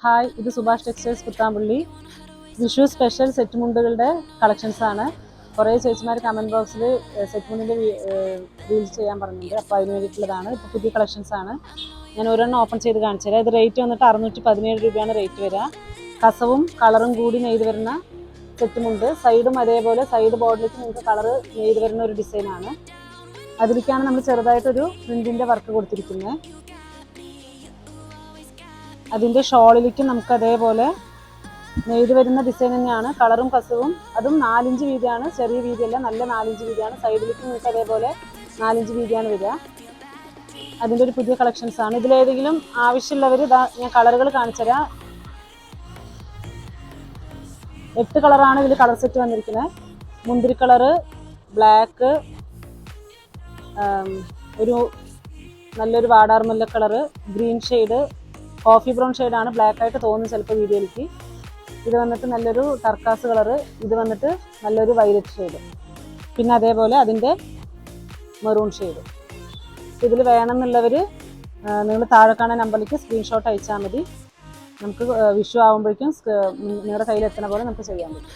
Hi, ഇത് Subhash textiles Puthampally. Vishu special set മുണ്ടുകളുടെ കളക്ഷൻസാണ്. കുറേ ചേച്ചിമാർ കമൻറ്റ് ബോക്സിൽ സെറ്റ് മുണ്ടിൻ്റെ റീൽസ് ചെയ്യാൻ പറഞ്ഞിട്ടുണ്ട്. അപ്പോൾ അതിന് വേണ്ടിയിട്ടുള്ളതാണ്. ഇപ്പോൾ പുതിയ കളക്ഷൻസാണ്. ഞാൻ ഒരെണ്ണം ഓപ്പൺ ചെയ്ത് കാണിച്ചു തരാം. ഇത് റേറ്റ് വന്നിട്ട് 617 രൂപയാണ് റേറ്റ് വരിക. കസവും കളറും കൂടി നെയ്ത് വരുന്ന സെറ്റ് മുണ്ട്. സൈഡും അതേപോലെ സൈഡ് ബോർഡിലേക്ക് നിങ്ങൾക്ക് കളറ് നെയ്ത് വരുന്ന ഒരു ഡിസൈനാണ്. അതിലേക്കാണ് നമ്മൾ ചെറുതായിട്ടൊരു പ്രിൻറ്റിൻ്റെ വർക്ക് കൊടുത്തിരിക്കുന്നത്. അതിൻ്റെ ഷോളിലേക്കും നമുക്ക് അതേപോലെ നെയ്ത് വരുന്ന ഡിസൈൻ തന്നെയാണ്. കളറും കസവും അതും 4 ഇഞ്ച് വീതിയാണ്, ചെറിയ വീതിയല്ല, നല്ല 4 ഇഞ്ച് വീതിയാണ്. സൈഡിലേക്ക് നിങ്ങൾക്ക് അതേപോലെ 4 ഇഞ്ച് വീതിയാണ് വരിക. അതിൻ്റെ ഒരു പുതിയ കളക്ഷൻസാണ്. ഇതിലേതെങ്കിലും ആവശ്യമുള്ളവർ ഞാൻ കളറുകൾ കാണിച്ചു തരാം. 8 കളറാണ് ഇതിൽ കളർ സെറ്റ് വന്നിരിക്കുന്നത്. മുന്തിരി കളറ്, ബ്ലാക്ക്, ഒരു നല്ലൊരു വാടാർമുല്ല colour, green shade, coffee brown ഷെയ്ഡാണ്, ബ്ലാക്ക് ആയിട്ട് തോന്നുന്നു ചിലപ്പോൾ വീഡിയോയിലേക്ക്. ഇത് വന്നിട്ട് നല്ലൊരു ടർക്കാസ് കളറ്, ഇത് വന്നിട്ട് നല്ലൊരു വയലറ്റ് ഷെയ്ഡ്, പിന്നെ അതേപോലെ അതിൻ്റെ മെറൂൺ ഷെയ്ഡ്. ഇതിൽ വേണമെന്നുള്ളവർ നിങ്ങൾ താഴെ കാണുന്ന നമ്പറിലേക്ക് സ്ക്രീൻഷോട്ട് അയച്ചാൽ മതി. നമുക്ക് വിഷു ആകുമ്പോഴേക്കും നിങ്ങളുടെ കയ്യിലെത്തുന്ന പോലെ നമുക്ക് ചെയ്യാൻ പറ്റും.